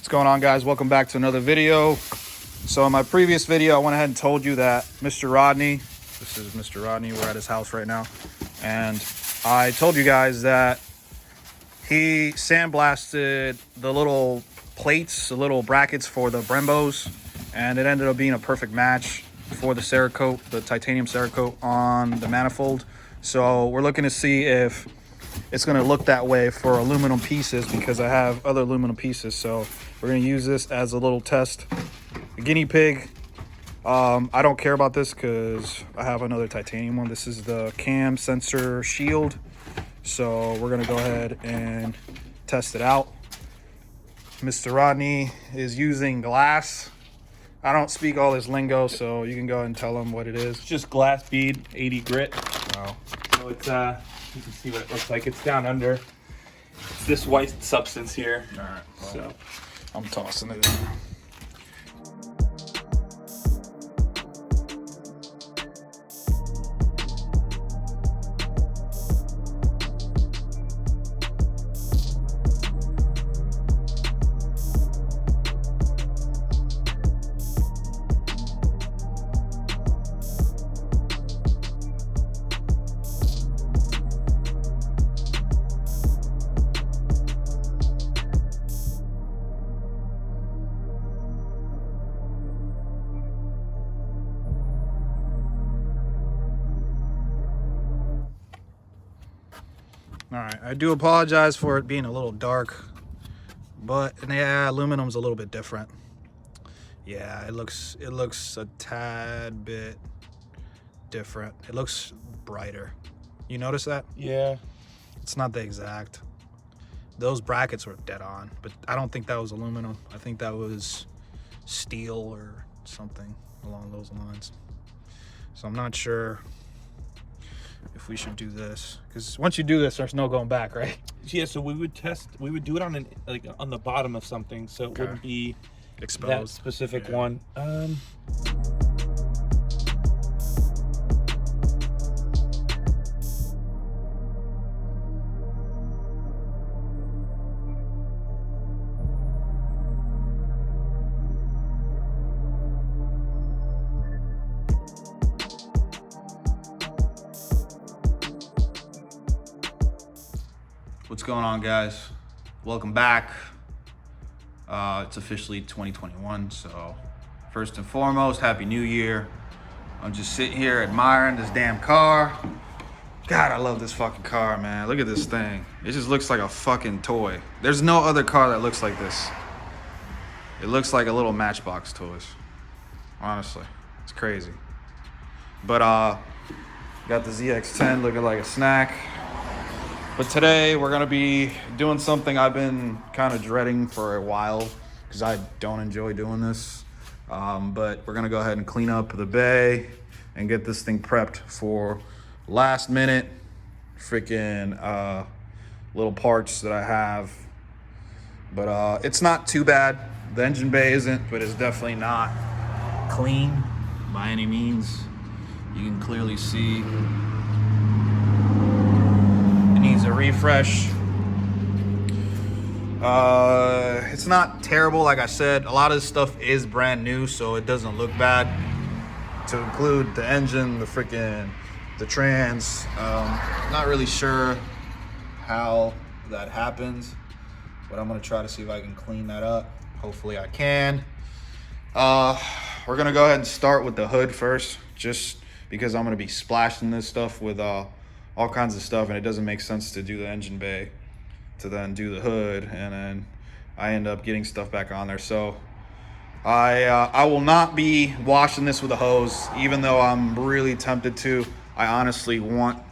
What's going on, guys? Welcome back to another video. So in my previous video, I went ahead and told you that Mr. Rodney, this is Mr. Rodney, we're at his house right now, and I told you guys that he sandblasted the little plates, the little brackets for the Brembos, and it ended up being a perfect match for the Cerakote, the titanium Cerakote on the manifold. So we're looking to see if it's going to look that way for aluminum pieces, because I have other aluminum pieces. So we're going to use this as a little test, a guinea pig. I don't care about this because I have another titanium one. This is the cam sensor shield. So we're going to go ahead and test it out. Mr. Rodney is using glass. I don't speak all this lingo, so you can go ahead and tell him what it is. It's just glass bead, 80 grit. Wow. So it's you can see what it looks like. It's down under. It's this white substance here. All right. Well, So I'm tossing it in. All right, I do apologize for it being a little dark, but yeah, aluminum's a little bit different. Yeah, it looks a tad bit different. It looks brighter. You notice that? yeah, It's not the exact. Those brackets were dead on, but I don't think that was aluminum. I think that was steel or something along those lines. So I'm not sure if we should do this, because once you do this, there's no going back, right? yeah. So we would do it on on the bottom of something, so it Okay. wouldn't be Exposed. that specific Yeah. one. What's going on, guys? Welcome back. It's officially 2021, so first and foremost, Happy New Year. I'm just sitting here admiring this damn car. God, I love this fucking car, man. Look at this thing. It just looks like a fucking toy. There's no other car that looks like this. It looks like a little Matchbox toys. Honestly, it's crazy. But got the ZX-10 looking like a snack. But today we're gonna be doing something I've been kind of dreading for a while, because I don't enjoy doing this. But we're gonna go ahead and clean up the bay and get this thing prepped for last minute freaking little parts that I have. But it's not too bad. The engine bay isn't, but it's definitely not clean by any means. You can clearly see needs a refresh. It's not terrible, like I said. A lot of this stuff is brand new, so it doesn't look bad. To include the engine, the trans. Not really sure how that happens, but I'm gonna try to see if I can clean that up. Hopefully I can. We're gonna go ahead and start with the hood first, just because I'm gonna be splashing this stuff with all kinds of stuff, and it doesn't make sense to do the engine bay to then do the hood, and then I end up getting stuff back on there. So I will not be washing this with a hose, even though I'm really tempted to. I honestly want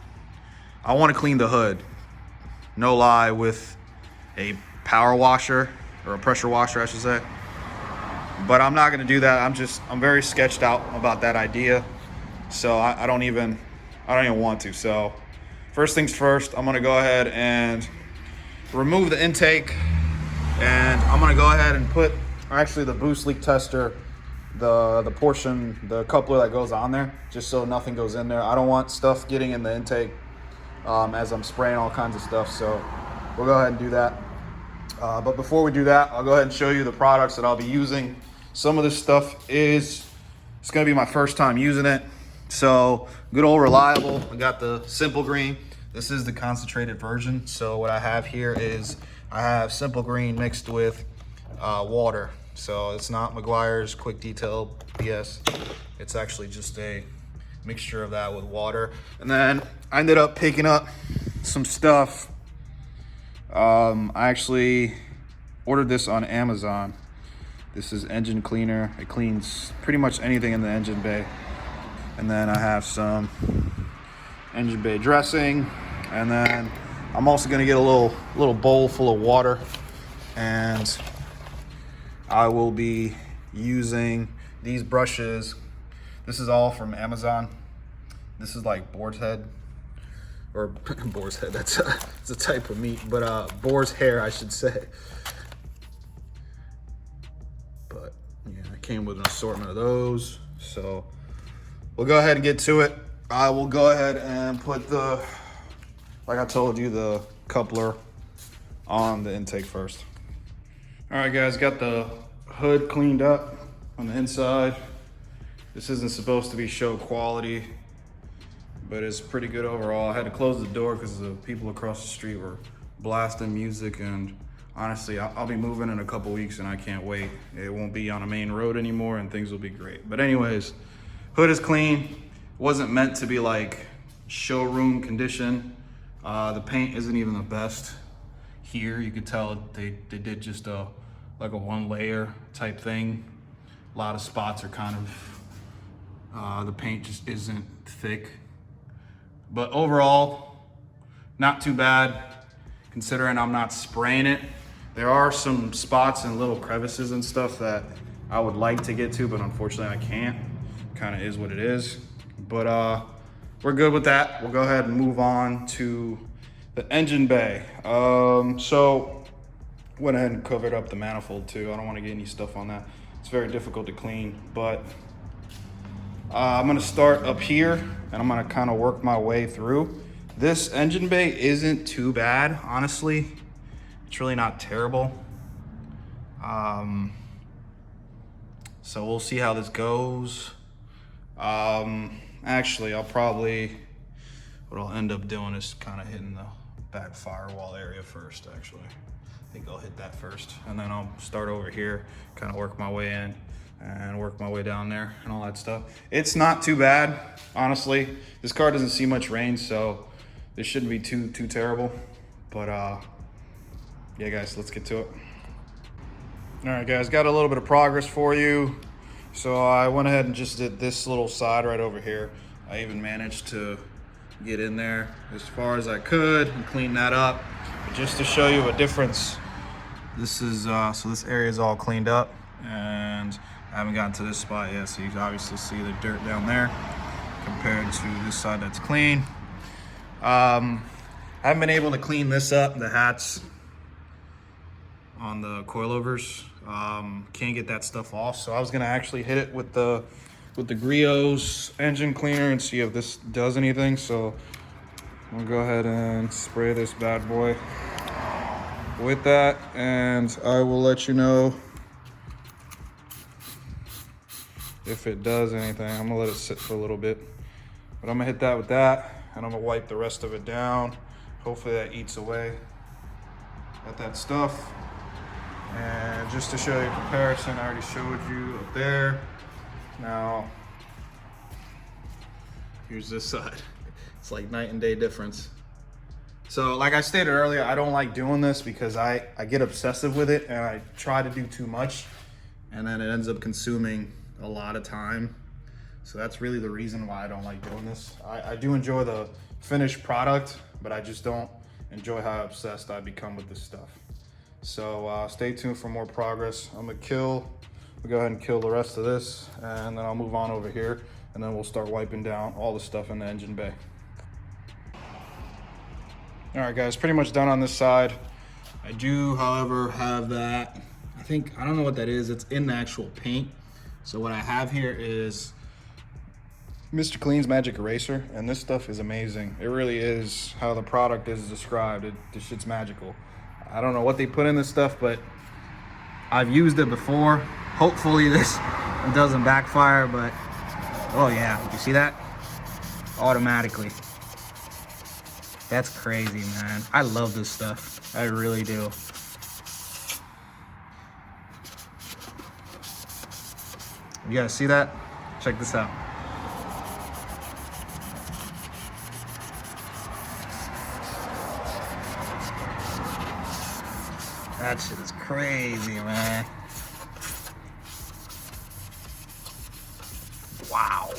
to clean the hood, no lie, with a power washer, or a pressure washer I should say. But I'm not going to do that. I'm very sketched out about that idea, so I don't even want to. So first things first, I'm gonna go ahead and remove the intake, and I'm gonna go ahead and put actually the boost leak tester, the portion, the coupler that goes on there, just so nothing goes in there. I don't want stuff getting in the intake as I'm spraying all kinds of stuff, so we'll go ahead and do that. But before we do that, I'll go ahead and show you the products that I'll be using. Some of this stuff it's gonna be my first time using it. So good old Reliable. I got the Simple Green. This is the concentrated version. So what I have here is I have Simple Green mixed with water. So it's not McGuire's Quick Detail BS. It's actually just a mixture of that with water. And then I ended up picking up some stuff. I actually ordered this on Amazon. This is engine cleaner. It cleans pretty much anything in the engine bay. And then I have some engine bay dressing. And then I'm also gonna get a little bowl full of water. And I will be using these brushes. This is all from Amazon. This is like boar's head, or boar's head, it's a type of meat, but boar's hair, I should say. But yeah, I came with an assortment of those. So we'll go ahead and get to it. I will go ahead and put the, like I told you, the coupler on the intake first. All right, guys, got the hood cleaned up on the inside. This isn't supposed to be show quality, but it's pretty good overall. I had to close the door because the people across the street were blasting music, and honestly, I'll be moving in a couple weeks and I can't wait. It won't be on a main road anymore and things will be great. But anyways, hood is clean. Wasn't meant to be like showroom condition. The paint isn't even the best here. You could tell they did just like a one layer type thing. A lot of spots are kind of, the paint just isn't thick. But overall, not too bad, considering I'm not spraying it. There are some spots and little crevices and stuff that I would like to get to, but unfortunately I can't. Kind of is what it is. But we're good with that. We'll go ahead and move on to the engine bay. So went ahead and covered up the manifold too. I don't want to get any stuff on that. It's very difficult to clean, but I'm gonna start up here and I'm gonna kind of work my way through. This engine bay isn't too bad, honestly. It's really not terrible. So we'll see how this goes. Actually, what I'll end up doing is kind of hitting the back firewall area first, actually. I think I'll hit that first, and then I'll start over here, kind of work my way in and work my way down there and all that stuff. It's not too bad, honestly. This car doesn't see much rain, so this shouldn't be too terrible. But yeah, guys, let's get to it. All right, guys, got a little bit of progress for you. So I went ahead and just did this little side right over here. I even managed to get in there as far as I could and clean that up. But just to show you a difference, this is, so this area is all cleaned up and I haven't gotten to this spot yet. So you can obviously see the dirt down there compared to this side that's clean. I haven't been able to clean this up, the hats on the coilovers. Can't get that stuff off, so I was gonna actually hit it with the Griot's engine cleaner and see if this does anything. So I'm gonna go ahead and spray this bad boy with that, and I will let you know if it does anything. I'm gonna let it sit for a little bit, but I'm gonna hit that with that, and I'm gonna wipe the rest of it down. Hopefully that eats away at that stuff. And just to show you a comparison, I already showed you up there. Now, here's this side. It's like night and day difference. So like I stated earlier, I don't like doing this because I get obsessive with it and I try to do too much and then it ends up consuming a lot of time. So that's really the reason why I don't like doing this. I do enjoy the finished product, but I just don't enjoy how obsessed I become with this stuff. So stay tuned for more progress. We'll go ahead and kill the rest of this, and then I'll move on over here, and then we'll start wiping down all the stuff in the engine bay. All right, guys, pretty much done on this side. I do, however, have that, I don't know what that is. It's in the actual paint. So what I have here is Mr. Clean's Magic Eraser, and this stuff is amazing. It really is how the product is described. This shit's magical. I don't know what they put in this stuff, but I've used it before. Hopefully this doesn't backfire, but oh yeah, you see that? Automatically. That's crazy, man. I love this stuff. I really do. You guys see that? Check this out. That shit is crazy, man. Wow.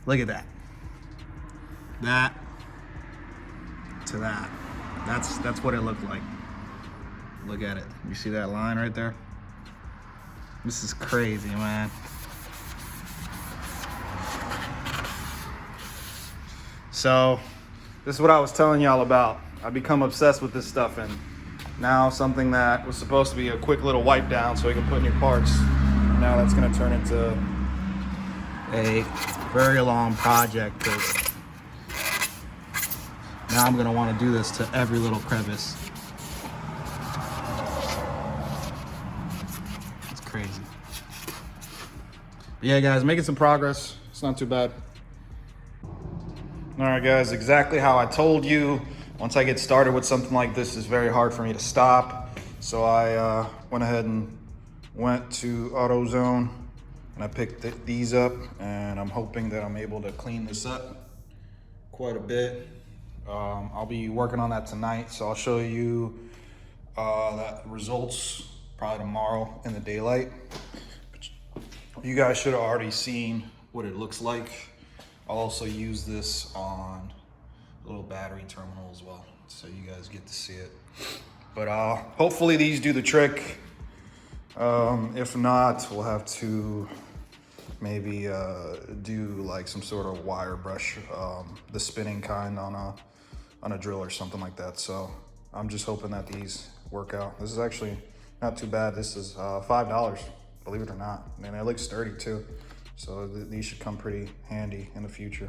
Look at that. That to that. That's what it looked like. Look at it. You see that line right there? This is crazy, man. So, this is what I was telling y'all about. I've become obsessed with this stuff, and now something that was supposed to be a quick little wipe down so you can put new parts, now that's gonna turn into a very long project, because now I'm gonna wanna do this to every little crevice. It's crazy. But yeah, guys, making some progress. It's not too bad. All right, guys, exactly how I told you. Once I get started with something like this, it's very hard for me to stop. So I went ahead and went to AutoZone and I picked these up, and I'm hoping that I'm able to clean this up quite a bit. I'll be working on that tonight, so I'll show you that results probably tomorrow in the daylight. You guys should have already seen what it looks like. I'll also use this on a little battery terminal as well, so you guys get to see it. But hopefully these do the trick. If not, we'll have to maybe do like some sort of wire brush, the spinning kind on a drill or something like that. So I'm just hoping that these work out. This is actually not too bad. This is $5, believe it or not. And it looks sturdy too. So these should come pretty handy in the future.